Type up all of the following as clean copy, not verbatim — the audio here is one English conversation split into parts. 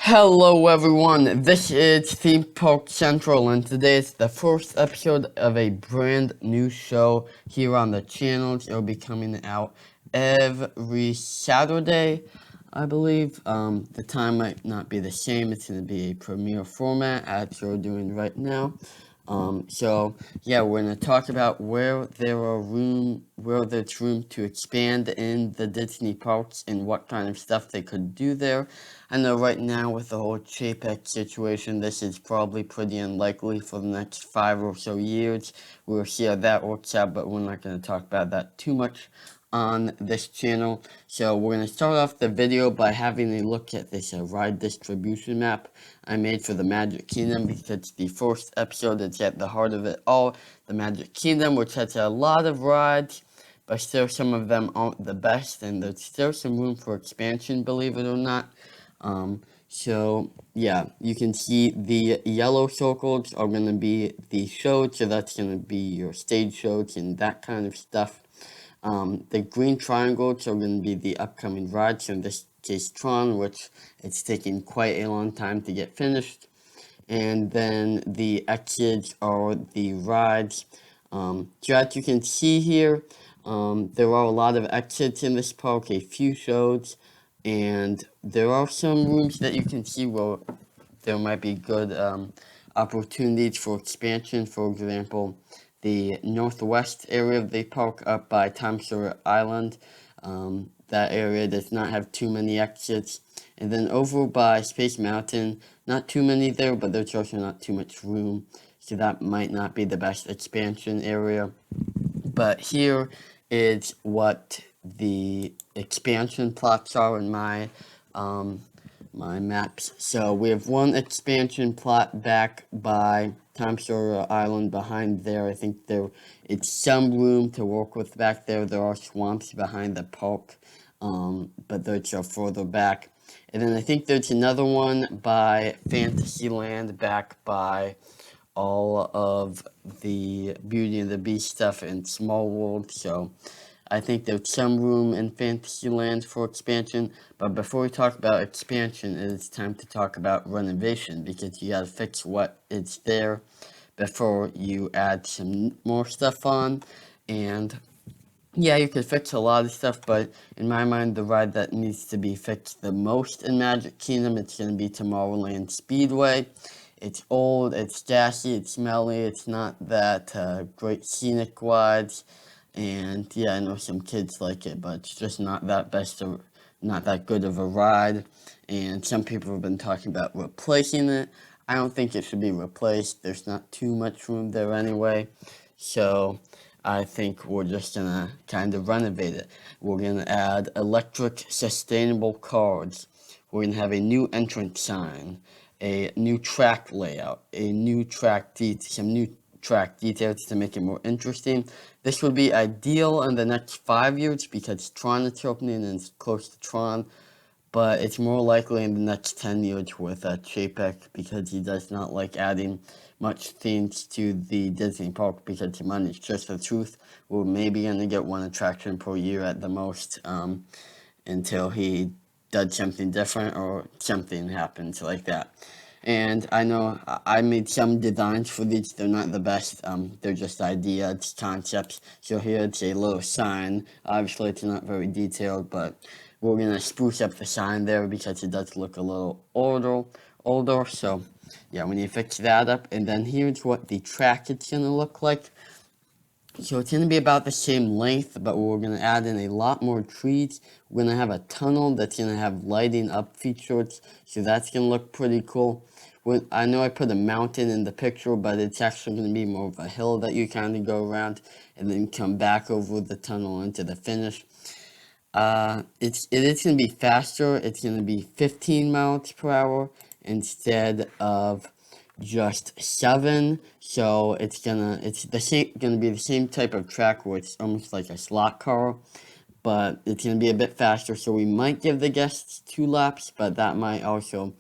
Hello everyone, this is Theme Park Central and today is the first episode of a brand new show here on the channel. It'll be coming out every Saturday, I believe. The time might not be the same, it's going to be a premiere format as we're doing right now. Yeah, we're going to talk about where there's room to expand in the Disney parks and what kind of stuff they could do there. I know right now with the whole Chapek situation, this is probably pretty unlikely for the next 5 or so years. We'll see how that works out, but we're not going to talk about that too much on this channel. So we're going to start off the video by having a look at this ride distribution map I made for the Magic Kingdom, because it's the first episode. It's at the heart of it all, the Magic Kingdom, which has a lot of rides, but still some of them aren't the best, and there's still some room for expansion, believe it or not. Yeah, you can see the yellow circles are going to be the shows, so that's going to be your stage shows and that kind of stuff. The green triangles are going to be the upcoming rides, so in this case Tron, which it's taking quite a long time to get finished. And then the X's are the rides. So as you can see here, there are a lot of exits in this park, a few shows, and there are some rooms that you can see where there might be good opportunities for expansion. For example, the northwest area of the park up by Times Square Island. That area does not have too many exits. And then over by Space Mountain, not too many there, but there's also not too much room. So that might not be the best expansion area. But here is what the expansion plots are in my maps. So we have one expansion plot back by Times Square Island behind there. I think it's some room to work with back there. There are swamps behind the park, but those are further back. And then I think there's another one by Fantasyland back by all of the Beauty and the Beast stuff in Small World. So I think there's some room in Fantasyland for expansion, but before we talk about expansion, it's time to talk about renovation, because you gotta fix what is there before you add some more stuff on. And yeah, you could fix a lot of stuff, but in my mind, the ride that needs to be fixed the most in Magic Kingdom, it's gonna be Tomorrowland Speedway. It's old, it's gassy, it's smelly, it's not that great scenic wise. And yeah, I know some kids like it, but it's just not that not that good of a ride. And some people have been talking about replacing it. I don't think it should be replaced. There's not too much room there anyway. So I think we're just gonna kind of renovate it. We're gonna add electric sustainable cars. We're gonna have a new entrance sign, a new track layout, some new track details to make it more interesting. This would be ideal in the next 5 years because Tron is opening and it's close to Tron, but it's more likely in the next 10 years with Chapek, because he does not like adding much things to the Disney park because the money is just the truth. We're maybe going to get one attraction per year at the most, until he does something different or something happens like that. And I know I made some designs for these. They're not the best. They're just ideas, concepts. So here it's a little sign. Obviously, it's not very detailed, but we're going to spruce up the sign there because it does look a little older. So yeah, we need to fix that up. And then here's what the track is going to look like. So it's going to be about the same length, but we're going to add in a lot more trees. We're going to have a tunnel that's going to have lighting up features, so that's going to look pretty cool. I know I put a mountain in the picture, but it's actually going to be more of a hill that you kind of go around and then come back over the tunnel into the finish. It is going to be faster. It's going to be 15 miles per hour instead of just 7. So it's gonna be the same type of track where it's almost like a slot car, but it's gonna be a bit faster. So we might give the guests 2 laps, but that might also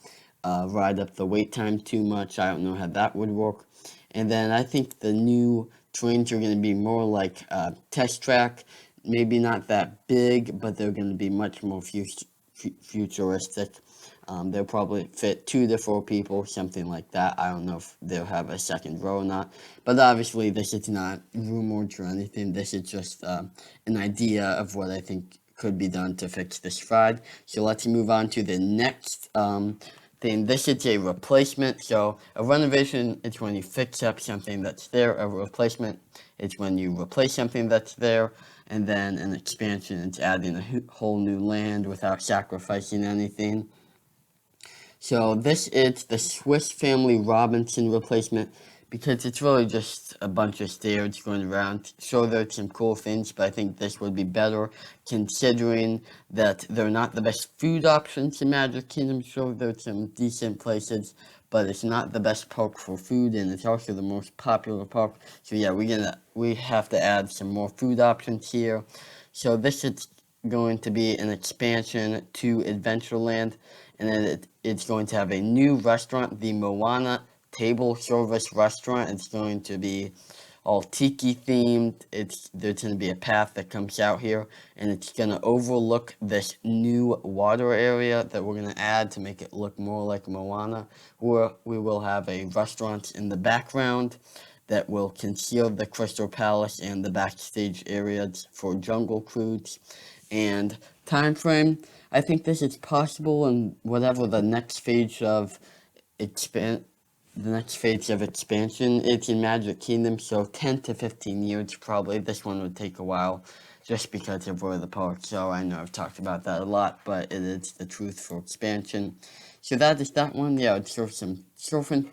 ride up the wait time too much. I don't know how that would work. And then I think the new trains are going to be more like test track, maybe not that big, but they're going to be much more futuristic. They'll probably fit 2 to 4 people, something like that. I don't know if they'll have a second row or not. But obviously, this is not rumored or anything. This is just an idea of what I think could be done to fix this ride. So let's move on to the next thing. This is a replacement. So a renovation is when you fix up something that's there. A replacement is when you replace something that's there. And then an expansion is adding a whole new land without sacrificing anything. So this is the Swiss Family Robinson replacement because it's really just a bunch of stairs going around. Sure, there's some cool things, but I think this would be better considering that they're not the best food options in Magic Kingdom. Sure, there's some decent places, but it's not the best park for food, and it's also the most popular park. So yeah, we have to add some more food options here. So this is going to be an expansion to Adventureland, and then it's going to have a new restaurant, the Moana Table Service Restaurant. It's going to be all tiki themed. There's going to be a path that comes out here, and it's going to overlook this new water area that we're going to add to make it look more like Moana, where we will have a restaurant in the background that will conceal the Crystal Palace and the backstage areas for Jungle Cruise. And time frame, I think this is possible in whatever the next phase of expansion is in Magic Kingdom. So 10 to 15 years probably. This one would take a while just because of where the park. So I know I've talked about that a lot, but it is the truth for expansion. So that is that one. Yeah, it's sort of some surfing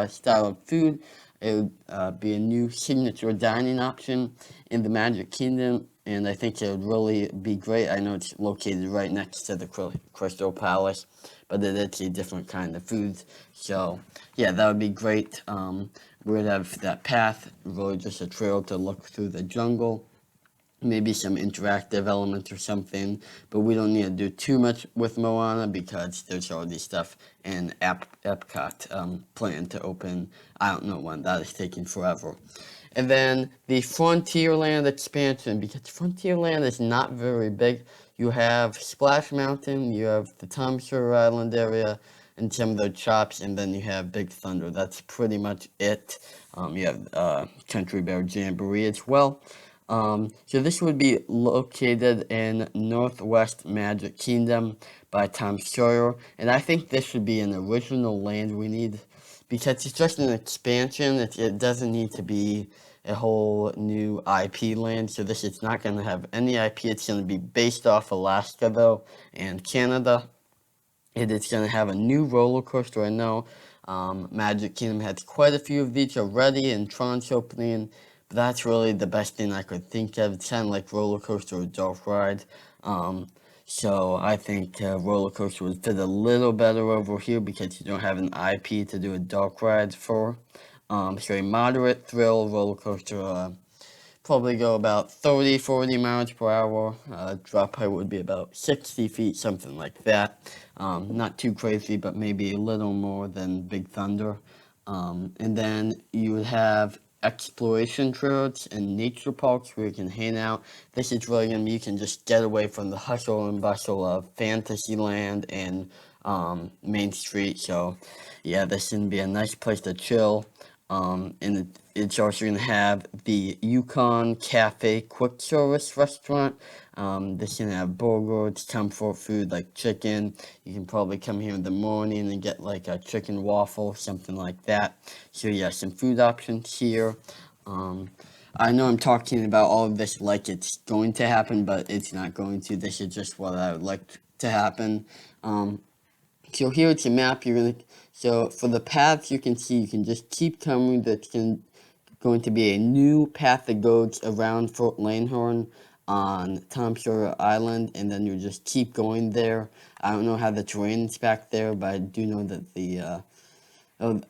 style of food. It would be a new signature dining option in the Magic Kingdom, and I think it would really be great. I know it's located right next to the Crystal Palace, but it is a different kind of food. So, yeah, that would be great. We would have that path, really just a trail to look through the jungle. Maybe some interactive elements or something, but we don't need to do too much with Moana because there's already stuff in Epcot planned to open. I don't know when. That is taking forever. And then the Frontierland expansion, because Frontierland is not very big. You have Splash Mountain, you have the Tom Sawyer Island area, and some of the shops, and then you have Big Thunder. That's pretty much it. You have Country Bear Jamboree as well. So this would be located in Northwest Magic Kingdom by Tom Sawyer, and I think this should be an original land we need because it's just an expansion. It doesn't need to be a whole new IP land, so this is not going to have any IP. It's going to be based off Alaska, though, and Canada. It is going to have a new roller coaster. I know Magic Kingdom has quite a few of these already, and Tron's opening. That's really the best thing I could think of. It's kind of like roller coaster or dark ride. So I think roller coaster would fit a little better over here because you don't have an IP to do a dark ride for. So a moderate thrill roller coaster, probably go about 30-40 miles per hour. Drop height would be about 60 feet, something like that. Not too crazy, but maybe a little more than Big Thunder. And then you would have exploration trails and nature parks where you can hang out. This is really going to be, you can just get away from the hustle and bustle of Fantasyland and Main Street. So yeah, this is going to be a nice place to chill. And it's also going to have the Yukon Cafe quick service restaurant. This is going to have burgers, comfort food like chicken. You can probably come here in the morning and get like a chicken waffle, something like that. So yeah, some food options here. I know I'm talking about all of this like it's going to happen, but it's not going to. This is just what I would like to happen. So here it's a map. So for the paths you can see, you can just keep coming. That's going to be a new path that goes around Fort Langhorne on Tom Sawyer Island, and then you just keep going there. I don't know how the terrain is back there, but I do know that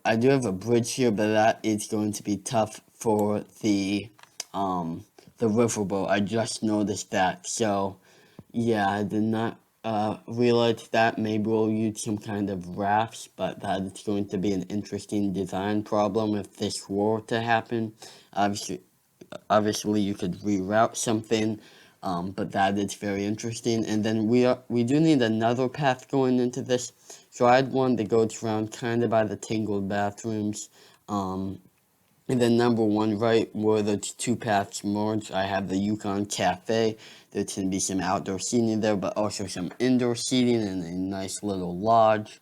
I do have a bridge here, but that is going to be tough for the riverboat. I just noticed that. So yeah, I did not realize that. Maybe we'll use some kind of rafts, but that is going to be an interesting design problem if this were to happen. Obviously you could reroute something, but that is very interesting. And then we do need another path going into this. So I had one that goes around kind of by the tangled bathrooms. And then number one, right where the two paths merge, I have the Yukon Cafe. There's going to be some outdoor seating there, but also some indoor seating and a nice little lodge.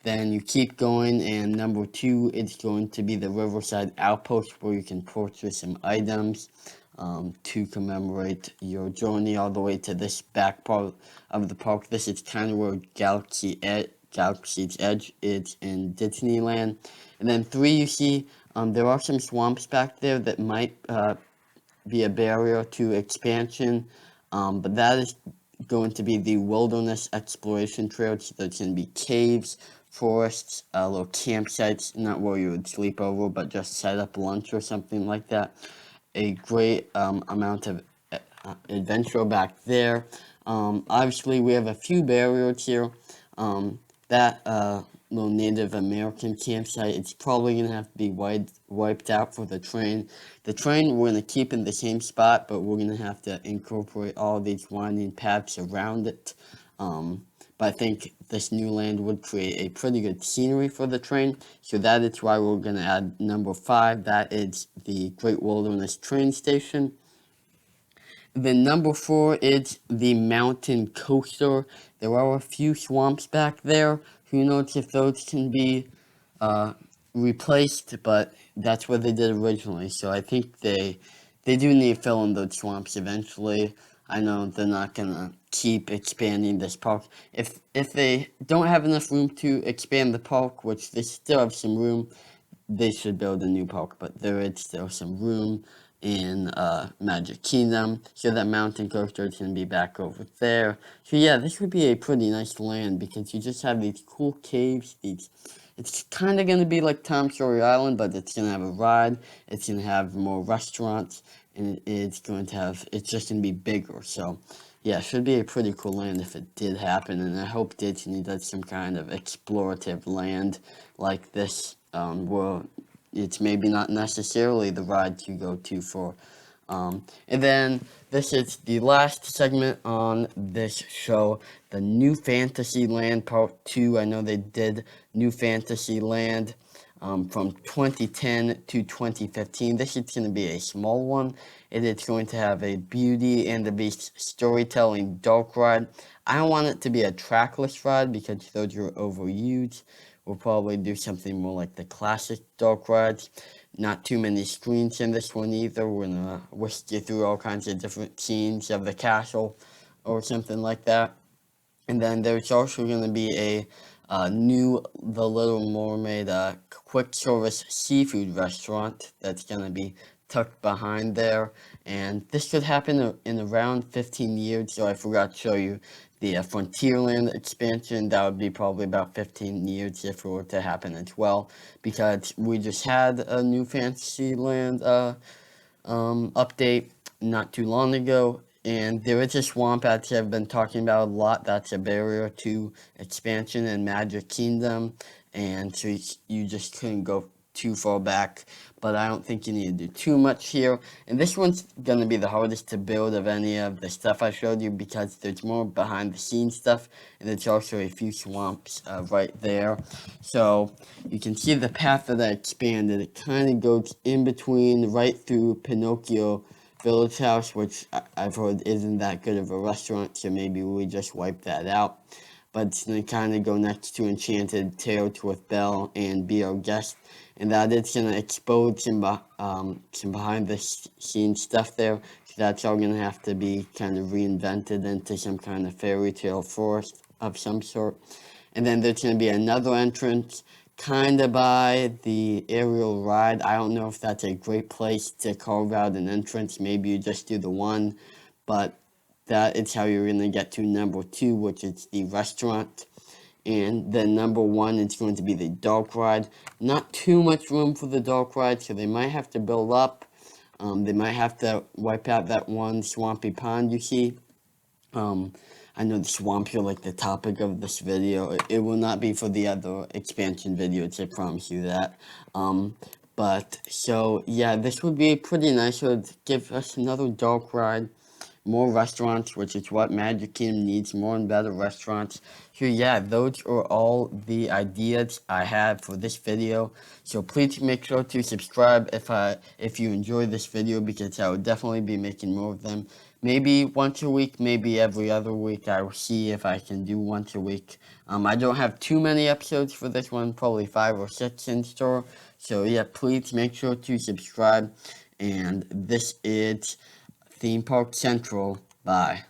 Then you keep going, and number two, it's going to be the Riverside Outpost, where you can purchase some items to commemorate your journey all the way to this back part of the park. This is kind of where Galaxy's Edge is in Disneyland. And then three, you see there are some swamps back there that might be a barrier to expansion, but that is going to be the Wilderness Exploration Trail. So there's going to be caves, forests, little campsites, not where you would sleep over, but just set up lunch or something like that. A great amount of adventure back there. Obviously, we have a few barriers here. That little Native American campsite, it's probably going to have to be wiped out for the train. The train we're going to keep in the same spot, but we're going to have to incorporate all these winding paths around it. But I think this new land would create a pretty good scenery for the train. So that is why we're going to add number 5. That is the Great Wilderness Train Station. Then number 4 is the Mountain Coaster. There are a few swamps back there. Who knows if those can be replaced, but that's what they did originally. So I think they do need to fill in those swamps eventually. I know they're not gonna keep expanding this park. If they don't have enough room to expand the park, which they still have some room, they should build a new park. But there is still some room in Magic Kingdom, so that Mountain Coaster is gonna be back over there. So yeah, this would be a pretty nice land because you just have these cool caves. It's kind of gonna be like Tom Sawyer Island, but it's gonna have a ride. It's gonna have more restaurants, and it's just gonna be bigger. So yeah, it should be a pretty cool land if it did happen. And I hope Disney does some kind of explorative land like this, where it's maybe not necessarily the ride you go to for. And then this is the last segment on this show, the New Fantasyland Part 2. I know they did New Fantasyland from 2010 to 2015. This is going to be a small one. It is going to have a Beauty and the Beast storytelling dark ride. I don't want it to be a trackless ride because those are overused. We'll probably do something more like the classic dark rides. Not too many screens in this one either. We're going to whisk you through all kinds of different scenes of the castle or something like that. And then there's also going to be a new The Little Mermaid quick service seafood restaurant that's going to be tucked behind there. And this could happen in around 15 years. So I forgot to show you the Frontierland expansion. That would be probably about 15 years if it were to happen as well, because we just had a New Fantasyland update not too long ago, and there is a swamp that I've been talking about a lot. That's a barrier to expansion in Magic Kingdom, and so you just couldn't go too far back, but I don't think you need to do too much here. And this one's going to be the hardest to build of any of the stuff I showed you because there's more behind the scenes stuff, and there's also a few swamps right there. So you can see the path that I expanded. It kind of goes in between right through Pinocchio Village House, which I've heard isn't that good of a restaurant, so maybe we just wipe that out. But it's going to kind of go next to Enchanted Tales with Belle and Be Our Guest, and that is going to expose some behind the scenes stuff there. So that's all going to have to be kind of reinvented into some kind of fairy tale forest of some sort. And then there's going to be another entrance kind of by the aerial ride. I don't know if that's a great place to carve out an entrance. Maybe you just do the one, but that is how you're going to get to number 2, which is the restaurant. And then number 1 is going to be the dark ride. Not too much room for the dark ride, so they might have to build up. They might have to wipe out that one swampy pond you see. I know the swamps are like the topic of this video. It will not be for the other expansion videos, I promise you that. But so yeah, this would be pretty nice. It would give us another dark ride. more restaurants, which is what Magic Kingdom needs, more and better restaurants. So yeah, those are all the ideas I have for this video. So please make sure to subscribe if you enjoy this video, because I will definitely be making more of them. Maybe once a week, maybe every other week. I will see if I can do once a week. I don't have too many episodes for this one, probably 5 or 6 in store. So yeah, please make sure to subscribe. And this is Theme Park Central. Bye.